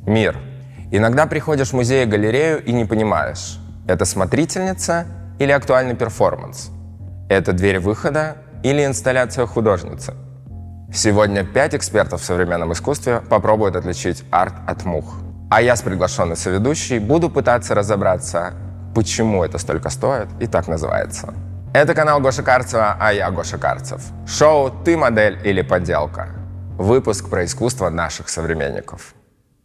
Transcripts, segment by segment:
Мир. Иногда приходишь в музей и галерею и не понимаешь, это смотрительница или актуальный перформанс? Это дверь выхода или инсталляция художницы? Сегодня 5 экспертов в современном искусстве попробуют отличить арт от мух. А я с приглашенной соведущей буду пытаться разобраться, почему это столько стоит и так называется. Это канал Гоши Карцева, а я Гоша Карцев. Шоу «Ты модель или подделка?» Выпуск про искусство наших современников.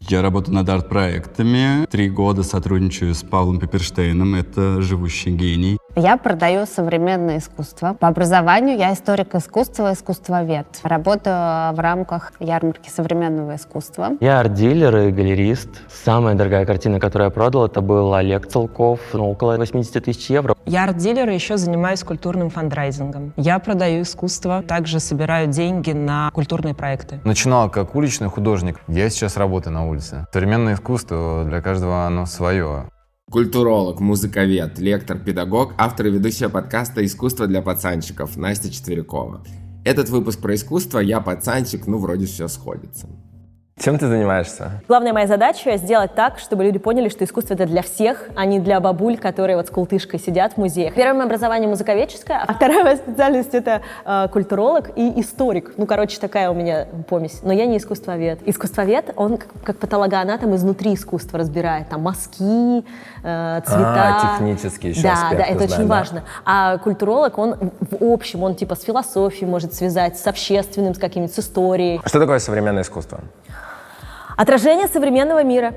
Я работаю над арт-проектами. 3 года сотрудничаю с Павлом Пепперштейном. Это живущий гений. Я продаю современное искусство. По образованию я историк искусства, искусствовед. Работаю в рамках ярмарки современного искусства. Я арт-дилер и галерист. Самая дорогая картина, которую я продал, это был Олег Целков, около 80 тысяч евро. Я арт-дилер и еще занимаюсь культурным фандрайзингом. Я продаю искусство, также собираю деньги на культурные проекты. Начинал как уличный художник. Я сейчас работаю на улице. Современное искусство, для каждого оно свое. Культуролог, музыковед, лектор, педагог, автор и ведущая подкаста «Искусство для пацанчиков» Настя Четверякова. Этот выпуск про искусство, я пацанчик, вроде все сходится. Чем ты занимаешься? Главная моя задача — сделать так, чтобы люди поняли, что искусство — это для всех, а не для бабуль, которые с култышкой сидят в музеях. Первое мое образование музыковедческое, а вторая моя специальность — это культуролог и историк. такая у меня помесь. Но я не искусствовед. Искусствовед, он как патологоанатом изнутри искусства разбирает. Там мазки, цвета. Технический еще да, аспект. Да, это очень да. важно. А культуролог, он в общем, он с философией может связать, с общественным, с каким-нибудь, с историей. Что такое современное искусство? Отражение современного мира.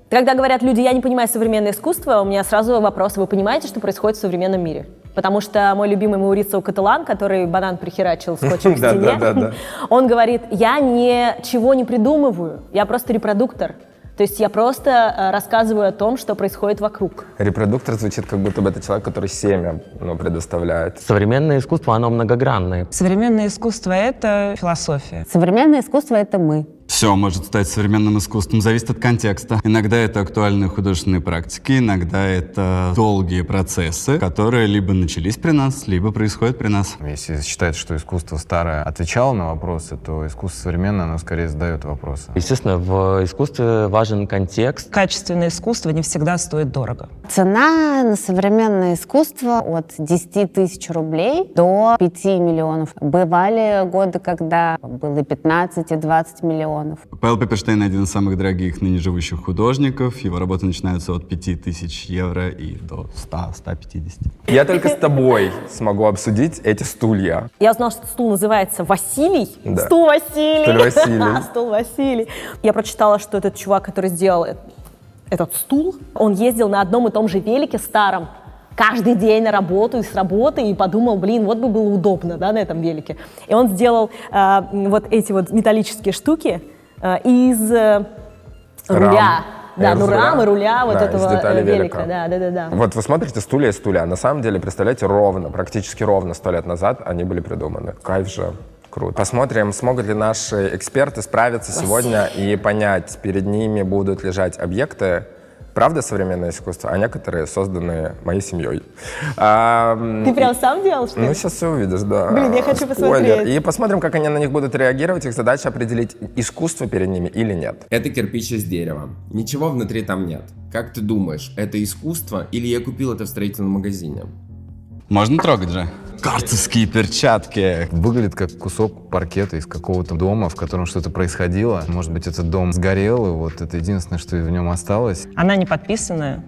Когда говорят люди, я не понимаю современное искусство, у меня сразу вопрос, вы понимаете, что происходит в современном мире? Потому что мой любимый Маурицио Кателан, который банан прихерачил скотчем к стене, он говорит, я ничего не придумываю, я просто репродуктор. То есть я просто рассказываю о том, что происходит вокруг. Репродуктор звучит, как будто бы это человек, который семя предоставляет. Современное искусство, оно многогранное. Современное искусство — это философия. Современное искусство — это мы. Все может стать современным искусством, зависит от контекста. Иногда это актуальные художественные практики, иногда это долгие процессы, которые либо начались при нас, либо происходят при нас. Если считать, что искусство старое отвечало на вопросы, то искусство современное, оно скорее задает вопросы. Естественно, в искусстве важен контекст. Качественное искусство не всегда стоит дорого. Цена на современное искусство от 10 тысяч рублей до 5 миллионов. Бывали годы, когда было 15 и 20 миллионов. Павел Пепперштейн — один из самых дорогих ныне живущих художников. Его работы начинаются от 5000 евро и до 100-150. Я только с тобой смогу обсудить эти стулья. Я узнала, что стул называется Василий. Да. Стул Василий. Стул Василий. Стул Василий. Я прочитала, что этот чувак, который сделал этот стул, он ездил на одном и том же велике старом каждый день на работу и с работы, и подумал, вот бы было удобно, на этом велике. И он сделал эти металлические штуки из руля. Рамы, руля этого велика. Да. Вот вы смотрите стулья и стулья. На самом деле, представляете, практически ровно 100 лет назад они были придуманы. Кайф же. Круто. Посмотрим, смогут ли наши эксперты справиться сегодня и понять, перед ними будут лежать объекты, правда, современное искусство, а некоторые созданы моей семьей. Ты прям сам делал, что ли? Сейчас все увидишь, да. Я хочу посмотреть. И посмотрим, как они на них будут реагировать. Их задача определить, искусство перед ними или нет. Это кирпич из дерева. Ничего внутри там нет. Как ты думаешь, это искусство или я купил это в строительном магазине? Можно трогать же? Карцевские перчатки. Выглядит как кусок паркета из какого-то дома, в котором что-то происходило. Может быть, этот дом сгорел, и это единственное, что в нем осталось. Она не подписанная,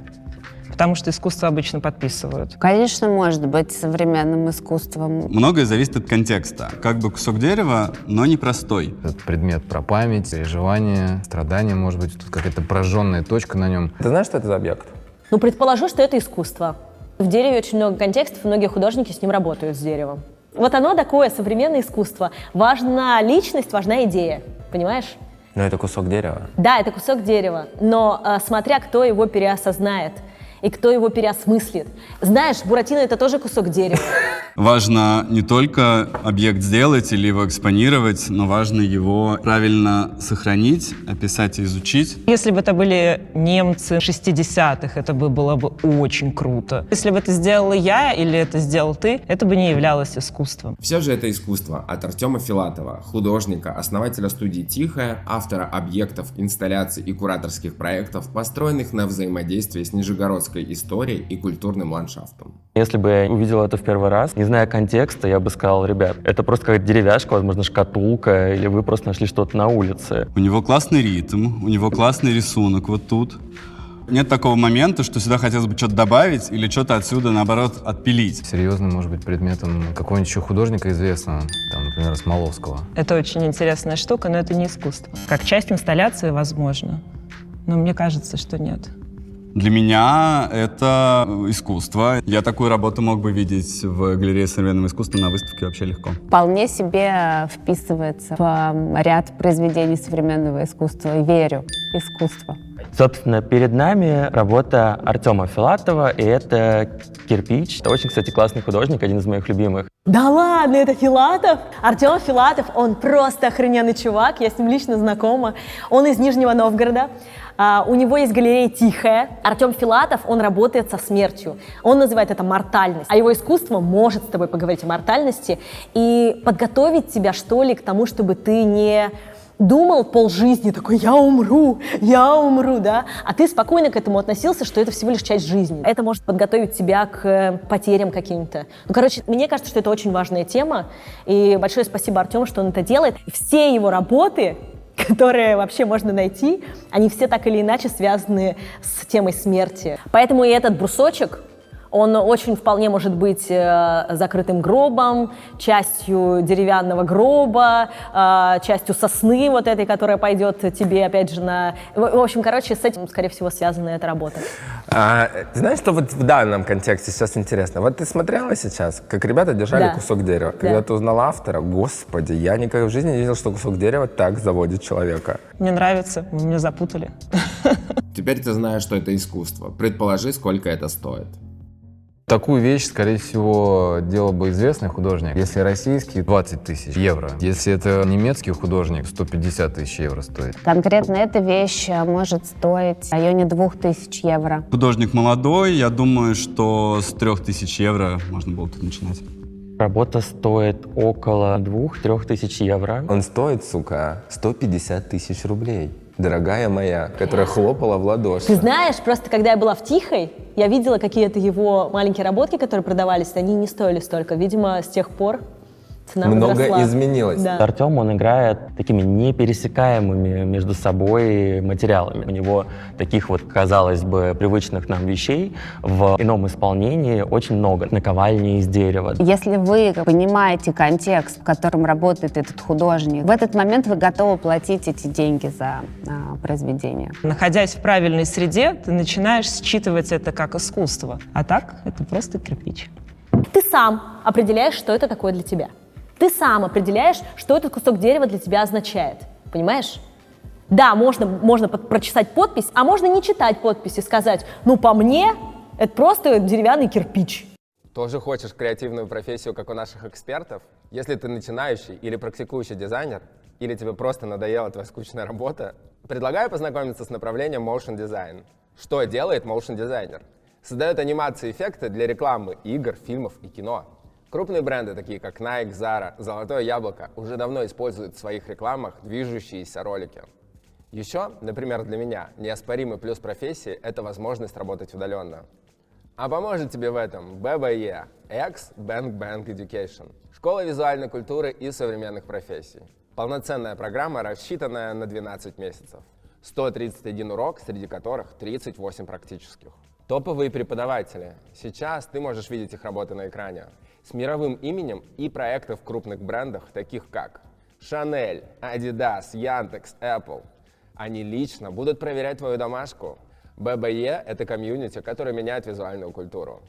потому что искусство обычно подписывают. Конечно, может быть современным искусством. Многое зависит от контекста. Как бы кусок дерева, но не простой. Этот предмет про память, переживания, страдания, может быть, тут какая-то прожженная точка на нем. Ты знаешь, что это за объект? Предположу, что это искусство. В дереве очень много контекстов, и многие художники с ним работают, с деревом. Оно такое современное искусство. Важна личность, важна идея. Понимаешь? Но это кусок дерева. Да, это кусок дерева. Но смотря кто его переосознает и кто его переосмыслит. Знаешь, Буратино — это тоже кусок дерева. Важно не только объект сделать или его экспонировать, но важно его правильно сохранить, описать и изучить. Если бы это были немцы 60-х, это было бы очень круто. Если бы это сделала я или это сделал ты, это бы не являлось искусством. Все же это искусство от Артема Филатова, художника, основателя студии «Тихая», автора объектов, инсталляций и кураторских проектов, построенных на взаимодействии с нижегородской историей и культурным ландшафтом. Если бы я увидел это в первый раз, не зная контекста, я бы сказал: ребят, это просто какая-то деревяшка, возможно, шкатулка, или вы просто нашли что-то на улице. У него классный ритм, у него классный рисунок вот тут. Нет такого момента, что сюда хотелось бы что-то добавить или что-то отсюда, наоборот, отпилить. Серьезным, может быть, предметом какого-нибудь еще художника известного, там, например, Смоловского. Это очень интересная штука, но это не искусство. Как часть инсталляции, возможно, но мне кажется, что нет. Для меня это искусство. Я такую работу мог бы видеть в галерее современного искусства на выставке вообще легко. Вполне себе вписывается в ряд произведений современного искусства. Верю, искусство. Собственно, перед нами работа Артема Филатова, и это «Кирпич». Это очень, кстати, классный художник, один из моих любимых. Да ладно, это Филатов? Артем Филатов, он просто охрененный чувак, я с ним лично знакома. Он из Нижнего Новгорода. У него есть галерея «Тихая». Артем Филатов, он работает со смертью. Он называет это мортальность. А его искусство может с тобой поговорить о мортальности и подготовить тебя, что ли, к тому, чтобы ты не думал полжизни такой: я умру, да? А ты спокойно к этому относился, что это всего лишь часть жизни. Это может подготовить тебя к потерям каким-то. Ну, короче, мне кажется, что это очень важная тема. И большое спасибо Артему, что он это делает. И все его работы, которые вообще можно найти, они все так или иначе связаны с темой смерти. Поэтому и этот брусочек, он очень вполне может быть закрытым гробом, частью деревянного гроба, частью сосны вот этой, которая пойдет тебе, опять же, на... В общем, короче, с этим, скорее всего, связана эта работа. Ты знаешь, что вот в данном контексте сейчас интересно? Вот ты смотрела сейчас, как ребята держали Да. кусок дерева. Когда ты узнала автора, господи, я никогда в жизни не видел, что кусок дерева так заводит человека. Мне нравится, вы меня запутали. Теперь ты знаешь, что это искусство. Предположи, сколько это стоит. Такую вещь, скорее всего, делал бы известный художник. Если российский, 20 тысяч евро. Если это немецкий художник, 150 тысяч евро стоит. Конкретно эта вещь может стоить в районе 2000 евро. Художник молодой, я думаю, что с 3000 евро можно было тут начинать. Работа стоит около 2-3 тысяч евро. Он стоит, сука, 150 тысяч рублей. Дорогая моя, которая хлопала в ладоши. Ты знаешь, просто когда я была в Тихой, я видела какие-то его маленькие работки, которые продавались, они не стоили столько. Видимо, с тех пор цена Много возросла. изменилось. Да. Артем, он играет такими непересекаемыми между собой материалами. У него таких вот, казалось бы, привычных нам вещей в ином исполнении очень много. Наковальни из дерева. Если вы понимаете контекст, в котором работает этот художник, в этот момент вы готовы платить эти деньги за произведение. Находясь в правильной среде, ты начинаешь считывать это как искусство. А так, это просто кирпич. Ты сам определяешь, что это такое для тебя. Ты сам определяешь, что этот кусок дерева для тебя означает. Понимаешь? Да, можно прочитать подпись, а можно не читать подпись и сказать: ну, по мне, это просто деревянный кирпич. Тоже хочешь креативную профессию, как у наших экспертов? Если ты начинающий или практикующий дизайнер, или тебе просто надоела твоя скучная работа, предлагаю познакомиться с направлением Motion Design. Что делает Motion дизайнер? Создает анимации и эффекты для рекламы, игр, фильмов и кино. Крупные бренды, такие как Nike, Zara, Золотое Яблоко, уже давно используют в своих рекламах движущиеся ролики. Еще, например, для меня, неоспоримый плюс профессии – это возможность работать удаленно. А поможет тебе в этом ББЕ – Ex-Bank Bank Education. Школа визуальной культуры и современных профессий. Полноценная программа, рассчитанная на 12 месяцев. 131 урок, среди которых 38 практических. Топовые преподаватели. Сейчас ты можешь видеть их работы на экране. С мировым именем и проекты в крупных брендах, таких как Chanel, Adidas, Яндекс, Apple. Они лично будут проверять твою домашку. ББЕ – это комьюнити, который меняет визуальную культуру.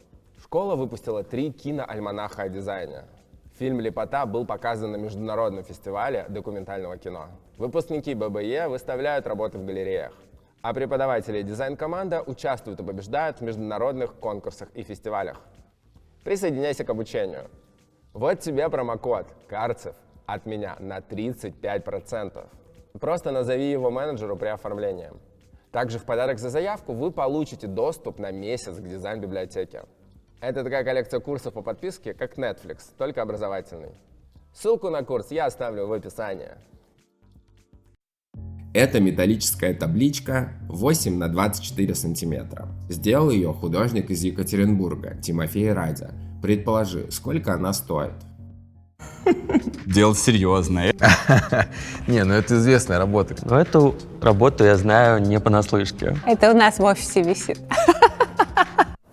Школа выпустила 3 киноальманаха о дизайне. Фильм «Лепота» был показан на международном фестивале документального кино. Выпускники ББЕ выставляют работы в галереях. А преподаватели и дизайн-команда участвуют и побеждают в международных конкурсах и фестивалях. Присоединяйся к обучению. Вот тебе промокод Карцев от меня на 35%. Просто назови его менеджеру при оформлении. Также в подарок за заявку вы получите доступ на месяц к дизайн-библиотеке. Это такая коллекция курсов по подписке, как Netflix, только образовательный. Ссылку на курс я оставлю в описании. Это металлическая табличка 8 на 24 сантиметра. Сделал ее художник из Екатеринбурга, Тимофей Радя. Предположи, сколько она стоит? Дело серьезное. Не, ну это известная работа. Но эту работу я знаю не понаслышке. Это у нас в офисе висит.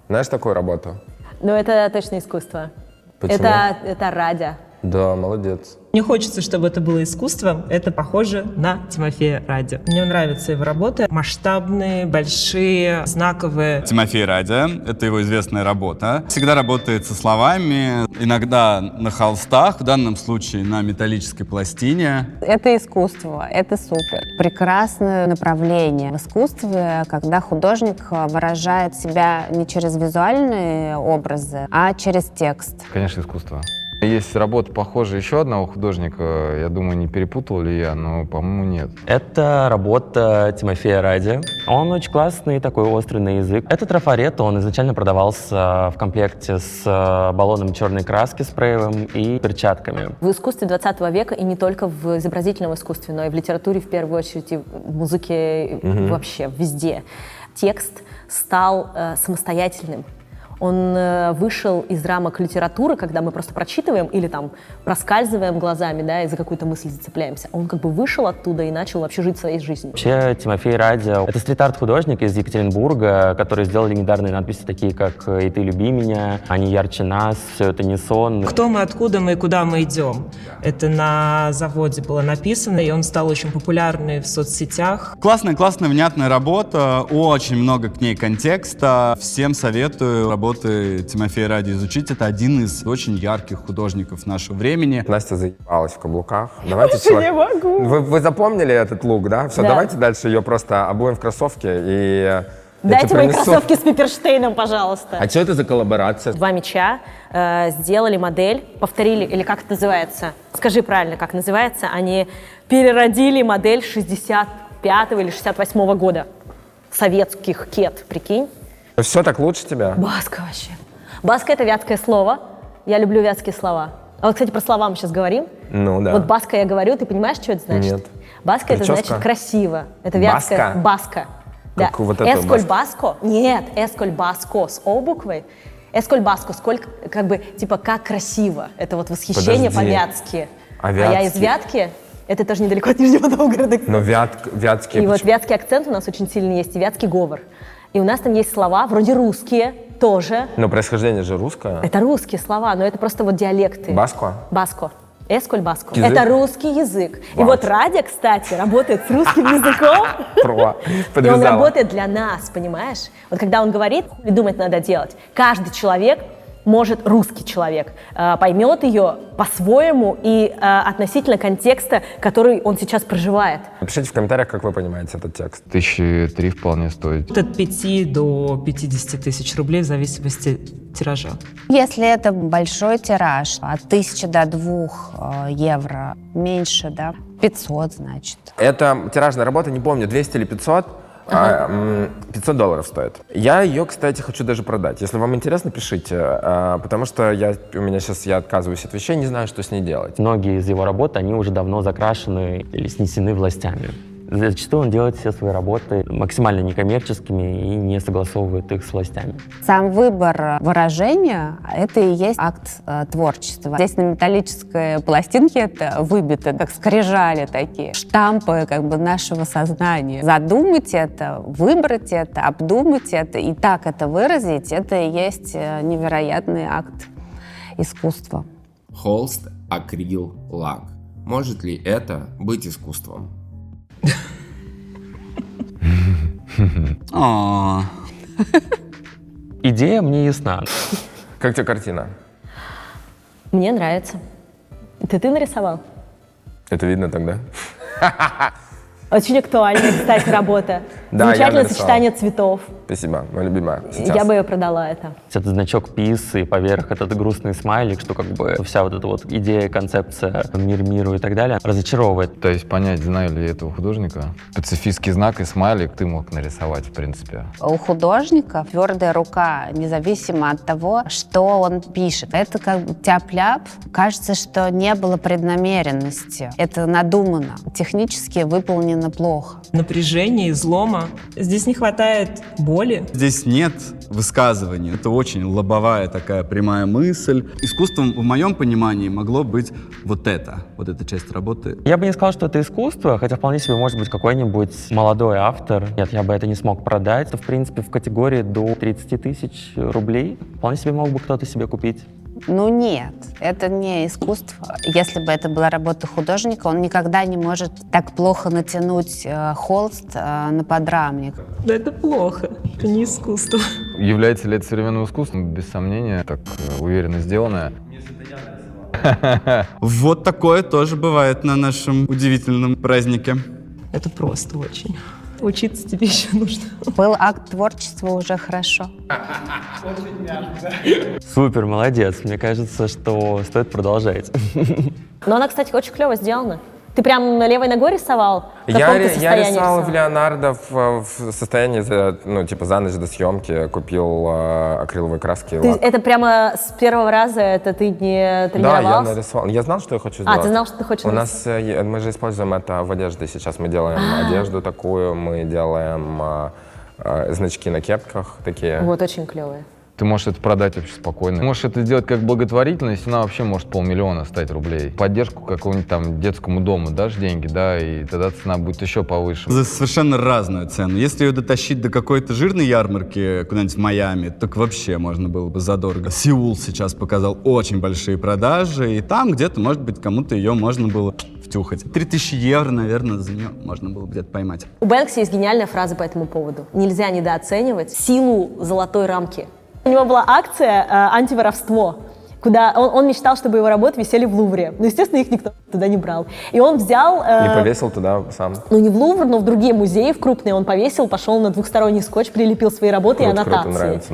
Знаешь такую работу? Но это точно искусство. Почему? Это Радя. Да, молодец. Мне хочется, чтобы это было искусство. Это похоже на Тимофея Радя. Мне нравятся его работы. Масштабные, большие, знаковые. Тимофей Радя, это его известная работа. Всегда работает со словами, иногда на холстах, в данном случае на металлической пластине. Это искусство, это супер. Прекрасное направление в искусстве, когда художник выражает себя не через визуальные образы, а через текст. Конечно, искусство. Есть работа похожая еще одного художника, я думаю, не перепутал ли я, но, по-моему, нет. Это работа Тимофея Ради. Он очень классный, такой острый на язык. Этот трафарет, он изначально продавался в комплекте с баллоном черной краски спреевым и перчатками. В искусстве 20 века, и не только в изобразительном искусстве, но и в литературе в первую очередь, и в музыке, вообще везде, текст стал самостоятельным. Он вышел из рамок литературы, когда мы просто прочитываем или там проскальзываем глазами, да, и за какую-то мысль зацепляемся. Он как бы вышел оттуда и начал вообще жить своей жизнью. Вообще, Тимофей Ради — это стрит-арт-художник из Екатеринбурга, который сделал легендарные надписи, такие как «И ты люби меня», «Они ярче нас», «Все это не сон». Кто мы, откуда мы и куда мы идем. Это на заводе было написано, и он стал очень популярный в соцсетях. Классная, внятная работа, очень много к ней контекста. Всем советую работы Тимофея Ради изучить. Это один из очень ярких художников нашего времени. Настя заебалась в каблуках. Давайте, человек... не могу. Вы запомнили этот лук, да? Все, Да. давайте дальше ее просто обуем в кроссовки и... я Дайте тебе мои принесу. кроссовки с Пепперштейном, пожалуйста. А что это за коллаборация? Два мяча, сделали модель, повторили, или как это называется? Скажи правильно, как называется. Они переродили модель 65-го или 68-го года. Советских кет, прикинь. Все так лучше тебя? Баска вообще. Баска — это вятское слово. Я люблю вятские слова. А вот, кстати, про слова мы сейчас говорим. Ну да. Вот баска я говорю, ты понимаешь, что это значит? Нет. Баска — это Прическа? значит красиво. Это вятская Баска? баска. Да. Как вот это Эсколь баска? баско? Нет, эсколь баско с О буквой. Эсколь баско, сколько, как бы, типа, как красиво. Это вот восхищение Подожди. по-вятски. А я из вятский? Вятки. Это тоже недалеко от Нижнего Новгорода. Но вятские... И вот почему? вятский акцент у нас очень сильный есть, и вятский говор. И у нас там есть слова, вроде русские тоже. Но происхождение же русское. Это русские слова, но это просто вот диалекты. Баско? Баско. Эсколь баско. Язык? Это русский язык. И Вау. вот Радя, кстати, работает с русским языком. Про. И он Подвязала. работает для нас, понимаешь? Вот когда он говорит, хули думать надо делать, каждый человек может, русский человек, поймет ее по-своему и относительно контекста, который он сейчас проживает. Напишите в комментариях, как вы понимаете этот текст. 1003 вполне стоит. От 5 до 50 тысяч рублей в зависимости от тиража. Если это большой тираж, от 1000 до 2 евро, меньше, да, 500, значит. Это тиражная работа, не помню, 200 или 500. $500 стоит. Я ее, кстати, хочу даже продать. Если вам интересно, пишите, потому что я отказываюсь от вещей, не знаю, что с ней делать. Многие из его работ, они уже давно закрашены или снесены властями. Зачастую он делает все свои работы максимально некоммерческими и не согласовывает их с властями. Сам выбор выражения — это и есть акт творчества. Здесь на металлической пластинке это выбито, как скрижали такие, штампы как бы нашего сознания. Задумать это, выбрать это, обдумать это и так это выразить — это и есть невероятный акт искусства. Холст, акрил, лак. Может ли это быть искусством? О, Идея мне ясна. Как тебе картина? Мне нравится. Это ты нарисовал? Это видно тогда? Очень актуальная, кстати, работа. Да, я Замечательное нарисовал. сочетание цветов. Спасибо, моя любимая. Сейчас. Я бы ее продала это. Этот значок ПИС и поверх этот грустный смайлик, что как бы вся вот эта вот идея, концепция мир миру и так далее разочаровывает. Пытаюсь понять, знаю ли я этого художника. Специфический знак и смайлик ты мог нарисовать, в принципе. У художника твердая рука, независимо от того, что он пишет. Это как бы тяп-ляп. Кажется, что не было преднамеренности. Это надумано. Технически выполнено плохо. Напряжение, излома. Здесь не хватает боли. Здесь нет высказываний. Это очень лобовая такая прямая мысль. Искусством, в моем понимании, могло быть вот это. Вот эта часть работы. Я бы не сказал, что это искусство, хотя вполне себе может быть какой-нибудь молодой автор. Нет, я бы это не смог продать. Это, в принципе, в категории до 30 тысяч рублей. Вполне себе мог бы кто-то себе купить. Ну нет, это не искусство. Если бы это была работа художника, он никогда не может так плохо натянуть холст на подрамник. Да это плохо. Это не искусство. Является ли это современным искусством? Без сомнения, так уверенно сделанное. Вот такое тоже бывает на нашем удивительном празднике. Это просто очень. Учиться тебе еще нужно. Был акт творчества уже хорошо. Супер, молодец. Мне кажется, что стоит продолжать. Но она, кстати, очень клево сделана. Ты прям левой ногой рисовал? В Я каком ты состоянии рисовал в рисовал? Леонардо в состоянии, за ночь до съемки купил акриловые краски. Ты это прямо с первого раза это ты не Да, я тренировался? нарисовал. Я знал, что я хочу сделать. ты знал, что ты хочешь У нас, мы же используем это в одежде сейчас. Мы делаем одежду такую, мы делаем значки на кепках такие. Вот, очень клевые. Ты можешь это продать вообще спокойно. Можешь это сделать как благотворительность, она вообще может 500 000 стоить рублей. Поддержку какому-нибудь там детскому дому дашь деньги, да, и тогда цена будет еще повыше. За совершенно разную цену. Если ее дотащить до какой-то жирной ярмарки куда-нибудь в Майами, так вообще можно было бы задорого. Сеул сейчас показал очень большие продажи, и там где-то, может быть, кому-то ее можно было втюхать. 3000 евро, наверное, за нее можно было где-то поймать. У Бэнкси есть гениальная фраза по этому поводу. Нельзя недооценивать силу золотой рамки. У него была акция «Антиворовство», куда он мечтал, чтобы его работы висели в Лувре. Но, естественно, их никто туда не брал. И он взял... И повесил туда сам. Ну, не в Лувр, но в другие музеи, в крупные. Он повесил, пошел на двухсторонний скотч, прилепил свои работы и аннотации. Круто, нравится,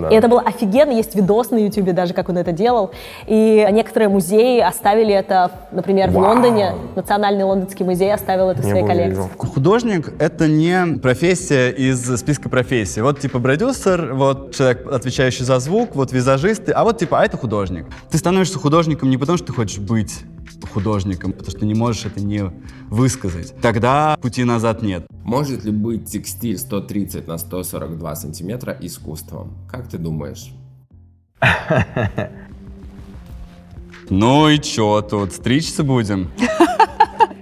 да. И это было офигенно. Есть видос на Ютубе даже, как он это делал. И некоторые музеи оставили это, например, в Лондоне. Национальный лондонский музей оставил это в своей коллекции. Художник — это не профессия из списка профессий. Вот типа продюсер, вот человек, отвечающий за звук, вот визажисты, а вот типа, а это художник. Ты становишься художником не потому, что ты хочешь быть художником, потому что ты не можешь это не высказать. Тогда пути назад нет. Может ли быть текстиль 130 на 142 сантиметра искусством? Как ты думаешь? Ну и чё тут, стричься будем?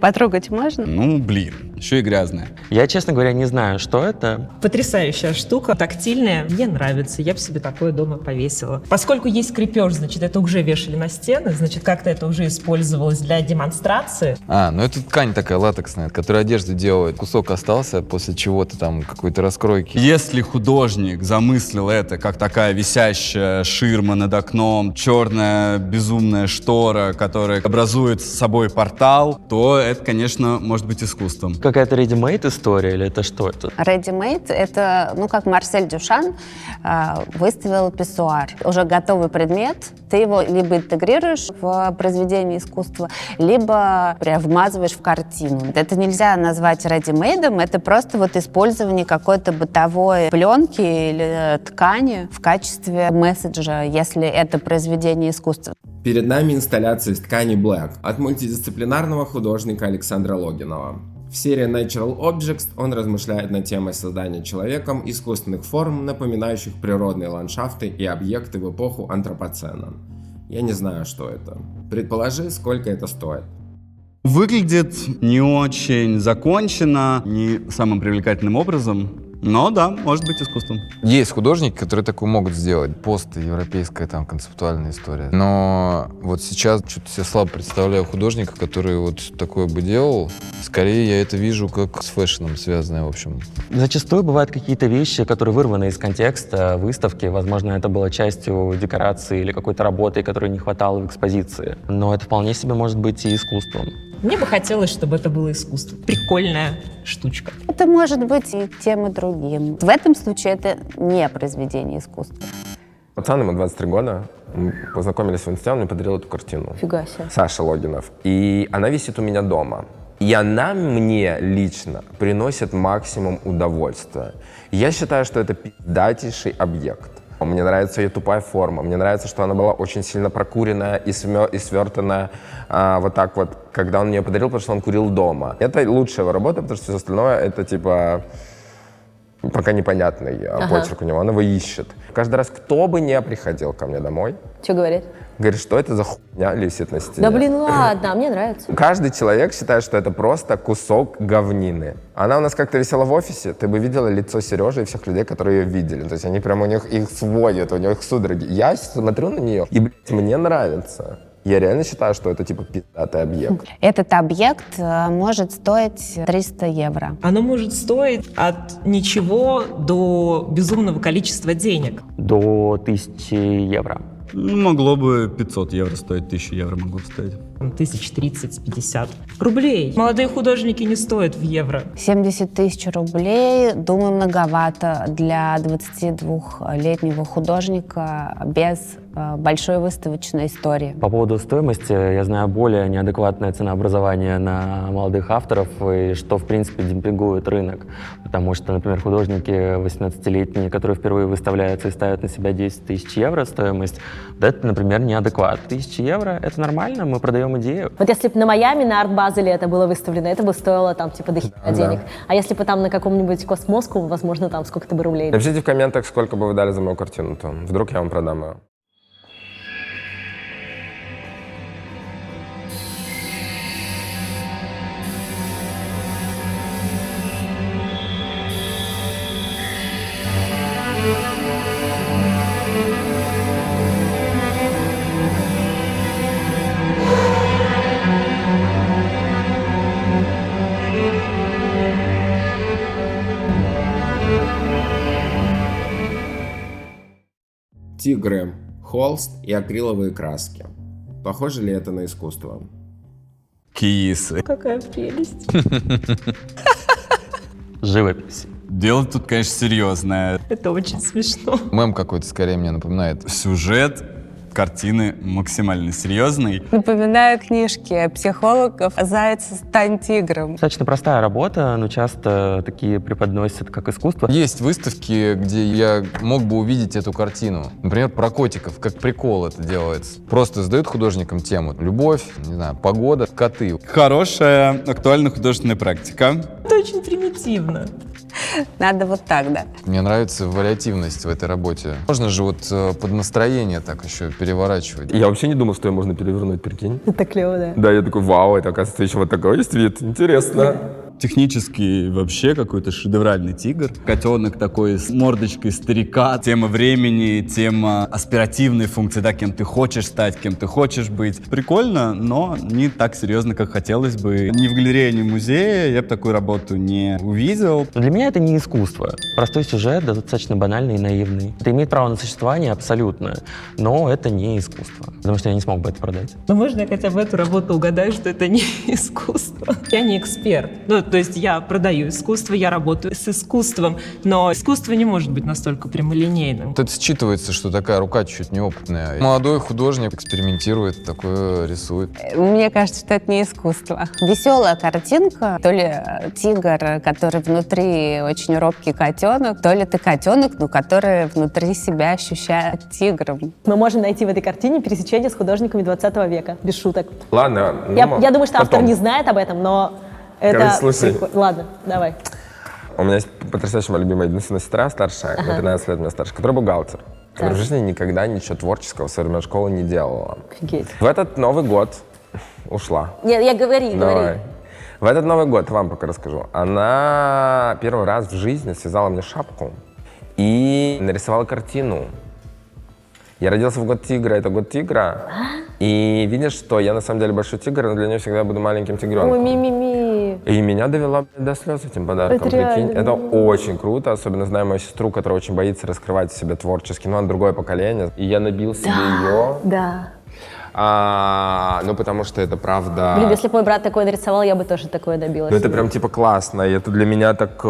Потрогать можно? Ну, блин, еще и грязная. Я, честно говоря, не знаю, что это. Потрясающая штука, тактильная. Мне нравится. Я бы себе такое дома повесила. Поскольку есть крепеж, значит, это уже вешали на стены, значит, как-то это уже использовалось для демонстрации. Ну это ткань такая латексная, которая одежду делает. Кусок остался после чего-то там, какой-то раскройки. Если художник замыслил это как такая висящая ширма над окном, черная безумная штора, которая образует с собой портал, то это, конечно, может быть искусством. Какая-то ready-made история или это что это? Ready-made — это, ну, как Марсель Дюшан выставил писсуар. Уже готовый предмет, ты его либо интегрируешь в произведение искусства, либо прям вмазываешь в картину. Это нельзя назвать ready-made, это просто вот использование какой-то бытовой пленки или ткани в качестве месседжа, если это произведение искусства. Перед нами инсталляция из ткани Black от мультидисциплинарного художника Александра Логинова. В серии Natural Objects он размышляет над темой создания человеком искусственных форм, напоминающих природные ландшафты и объекты в эпоху антропоцена. Я не знаю, что это. Предположи, сколько это стоит. Выглядит не очень закончено, не самым привлекательным образом. Но да, может быть искусством. Есть художники, которые такое могут сделать. Постевропейская там концептуальная история. Но вот сейчас что-то себе слабо представляю художника, который вот такое бы делал. Скорее я это вижу как с фэшном связанное, в общем. Зачастую бывают какие-то вещи, которые вырваны из контекста выставки. Возможно, это было частью декорации или какой-то работы, которой не хватало в экспозиции. Но это вполне себе может быть и искусством. Мне бы хотелось, чтобы это было искусство. Прикольная штучка. Это может быть и тем, и другим. В этом случае это не произведение искусства. Пацан, ему 23 года, мы познакомились в инсте, он мне подарил эту картину. Фига себе. Саша Логинов. И она висит у меня дома. И она мне лично приносит максимум удовольствия. Я считаю, что это пиздатейший объект. Мне нравится ее тупая форма, мне нравится, что она была очень сильно прокуренная и свертанная вот так вот, когда он мне ее подарил, потому что он курил дома. Это лучшая его работа, потому что все остальное это типа пока непонятный почерк у него, он его ищет. Каждый раз, кто бы ни приходил ко мне домой, Что говорит? говорит, что это за хуйня висит на стене. Да блин, ладно, а мне нравится. Каждый человек считает, что это просто кусок говнины. Она у нас как-то висела в офисе, ты бы видела лицо Сережи и всех людей, которые ее видели. То есть они прям у них их сводят, у них судороги. Я смотрю на нее, и, блядь, мне нравится. Я реально считаю, что это типа пиздатый объект. Этот объект может стоить 300 евро. Оно может стоить от ничего до безумного количества денег. До 1000 евро. Ну, могло бы 500 евро стоить, 1000 евро могло бы стоить. 1030-50 рублей. Молодые художники не стоят в евро. 70 тысяч рублей, думаю, многовато для 22-летнего художника без большой выставочной истории. По поводу стоимости, я знаю более неадекватное ценообразование на молодых авторов, и что, в принципе, демпингует рынок. Потому что, например, художники 18-летние, которые впервые выставляются и ставят на себя 10 тысяч евро стоимость, да, это, например, неадекват. 1000 евро — это нормально, мы продаем идею. Вот если бы на Майами, на арт-базеле это было выставлено, это бы стоило там типа до хера денег. А если бы там на каком-нибудь Космоску, возможно, там сколько-то бы рублей. Напишите в комментах, сколько бы вы дали за мою картину-то. Вдруг я вам продам ее. Тигры, холст и акриловые краски. Похоже ли это на искусство? Кисы. Какая прелесть. Живопись. Дело тут, конечно, серьезное. Это очень смешно. Мем какой-то скорее мне напоминает. Сюжет картины максимально серьезный. Напоминаю книжки психологов «Заяц, стань тигром». Достаточно простая работа, но часто такие преподносят как искусство. Есть выставки, где я мог бы увидеть эту картину. Например, про котиков, как прикол это делается. Просто задают художникам тему. Любовь, не знаю, погода, коты. Хорошая актуальная художественная практика. Это очень примитивно. Надо вот так, да. Мне нравится вариативность в этой работе. Можно же вот под настроение так еще переворачивать. Я вообще не думал, что ее можно перевернуть, прикинь. Это клево, да. Да, я такой, вау, это оказывается еще вот такой есть вид. Интересно. Технически вообще какой-то шедевральный тигр. Котенок такой с мордочкой старика. Тема времени, тема аспиративной функции, да, кем ты хочешь стать, кем ты хочешь быть. Прикольно, но не так серьезно, как хотелось бы. Ни в галерее, ни в музее я бы такую работу не увидел. Но для меня это не искусство. Простой сюжет, да, достаточно банальный и наивный. Это имеет право на существование абсолютно, но это не искусство. Потому что я не смог бы это продать. Но можно я хотя бы эту работу угадаю, что это не искусство? Я не эксперт. Ну, то есть я продаю искусство, я работаю с искусством, но искусство не может быть настолько прямолинейным. Вот это считывается, что такая рука чуть неопытная. Молодой художник экспериментирует, такое рисует. Мне кажется, что это не искусство. Веселая картинка. То ли тигр, который внутри очень робкий котенок, то ли ты котенок, но который внутри себя ощущает тигром. Мы можем найти в этой картине пересечение с художниками 20 века, без шуток. Ладно. ну, Я думаю, что автор потом. не знает об этом, но это... Короче, слушай. Ладно, давай. У меня есть потрясающая моя любимая единственная сестра старшая, на 13 лет меня старше, которая бухгалтер. Которая в жизни никогда ничего творческого в современной школы не делала. Офигеть. В этот Новый год ушла. Нет, я говори. В этот Новый год, вам пока расскажу, она первый раз в жизни связала мне шапку и нарисовала картину. Я родился в год тигра, это год тигра. И видишь, что я на самом деле большой тигр, но для нее всегда буду маленьким тигренком. Ой, ми-ми-ми. И меня довела до слез этим подарком, Это прикинь. реально Это очень круто, особенно зная мою сестру, которая очень боится раскрывать себя творчески. Но она другое поколение. И я набил себе ее. Да. Ну, потому что это правда... Блин, если бы мой брат такое нарисовал, я бы тоже такое добилась. Ну, это прям типа классно, и это для меня так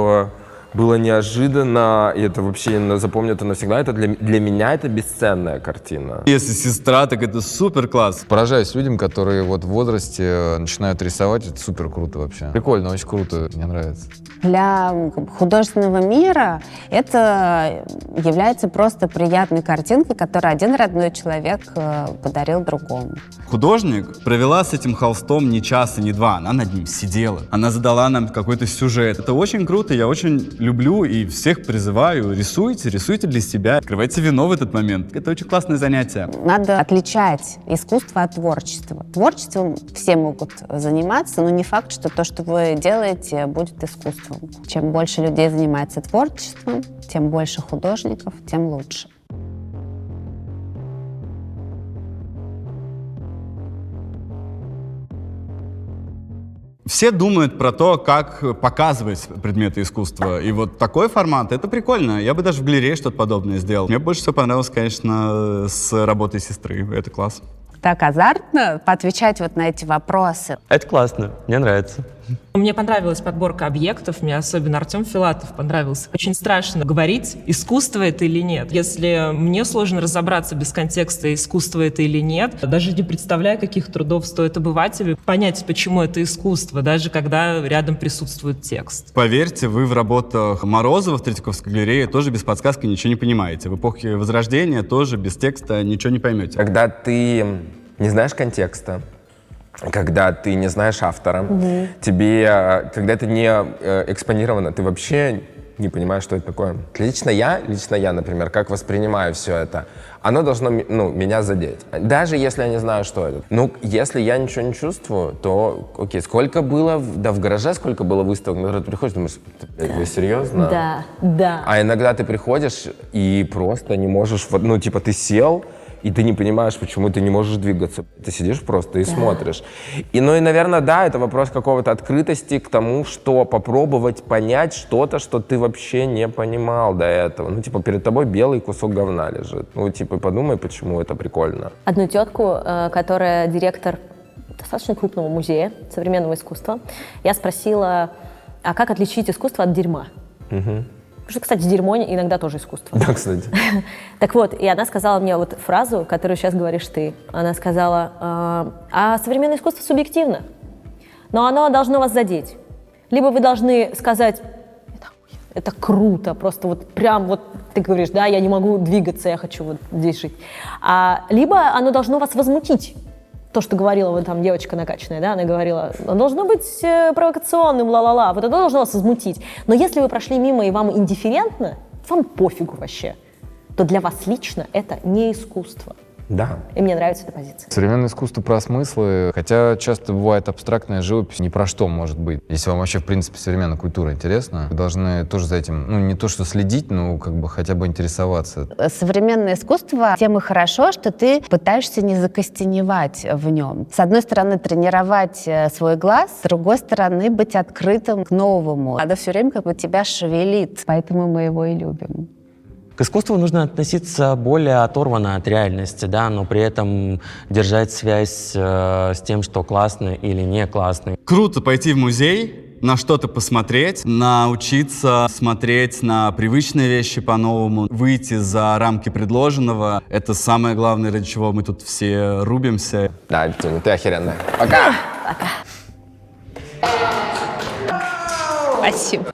было неожиданно, и это вообще запомню это навсегда. Это для меня это бесценная картина. Если сестра, так это супер класс. Поражаюсь людям, которые вот в возрасте начинают рисовать. Это супер круто вообще. Прикольно, очень круто. Мне нравится. Для художественного мира это является просто приятной картинкой, которую один родной человек подарил другому. Художник провела с этим холстом не час и не два. Она над ним сидела. Она задала нам какой-то сюжет. Это очень круто, я очень люблю и всех призываю. Рисуйте для себя. Открывайте вино в этот момент. Это очень классное занятие. Надо отличать искусство от творчества. Творчеством все могут заниматься, но не факт, что то, что вы делаете, будет искусством. Чем больше людей занимается творчеством, тем больше художников, тем лучше. Все думают про то, как показывать предметы искусства. И вот такой формат, это прикольно. Я бы даже в галерее что-то подобное сделал. Мне больше всего понравилось, конечно, с работой сестры. Это класс. Так азартно поотвечать вот на эти вопросы. Это классно, мне нравится. Мне понравилась подборка объектов, мне особенно Артем Филатов понравился. Очень страшно говорить, искусство это или нет. Если мне сложно разобраться без контекста, искусство это или нет, даже не представляя, каких трудов стоит обывателю понять, почему это искусство, даже когда рядом присутствует текст. Поверьте, вы в работах Морозова в Третьяковской галерее тоже без подсказки ничего не понимаете. В эпохе Возрождения тоже без текста ничего не поймете. Когда ты не знаешь контекста, когда ты не знаешь автора, тебе, когда это не экспонировано, ты вообще не понимаешь, что это такое. Лично я, например, как воспринимаю все это, оно должно меня задеть. Даже если я не знаю, что это. Если я ничего не чувствую, то окей, сколько было, в гараже сколько было выставок, иногда ты приходишь, думаешь, вы серьезно? Да. А иногда ты приходишь и просто не можешь, ты сел, и ты не понимаешь, почему ты не можешь двигаться. Ты сидишь просто и смотришь. И, наверное, да, это вопрос какого-то открытости к тому, что попробовать понять что-то, что ты вообще не понимал до этого. Перед тобой белый кусок говна лежит. Подумай, почему это прикольно. Одну тетку, которая директор достаточно крупного музея современного искусства, я спросила, а как отличить искусство от дерьма? Потому что, кстати, дерьмо иногда тоже искусство. Да, кстати. Так вот, и она сказала мне вот фразу, которую сейчас говоришь ты. Она сказала, а современное искусство субъективно, но оно должно вас задеть. Либо вы должны сказать, это круто, просто прям ты говоришь, да, я не могу двигаться, я хочу здесь жить. Либо оно должно вас возмутить. То, что говорила девочка накачанная, да, она говорила, оно должно быть провокационным, ла-ла-ла, вот это должно вас возмутить. Но если вы прошли мимо и вам индифферентно, вам пофигу вообще, то для вас лично это не искусство. Да. И мне нравится эта позиция. Современное искусство про смыслы, хотя часто бывает абстрактная живопись, ни про что может быть. Если вам вообще, в принципе, современная культура интересна, вы должны тоже за этим, не то что следить, но хотя бы интересоваться. Современное искусство тем и хорошо, что ты пытаешься не закостеневать в нем. С одной стороны, тренировать свой глаз, с другой стороны, быть открытым к новому. Надо все время тебя шевелит, поэтому мы его и любим. К искусству нужно относиться более оторванно от реальности, да, но при этом держать связь с тем, что классно или не классно. Круто пойти в музей, на что-то посмотреть, научиться смотреть на привычные вещи по-новому, выйти за рамки предложенного. Это самое главное, ради чего мы тут все рубимся. Да, Тёма, ты охеренная. Пока! Спасибо.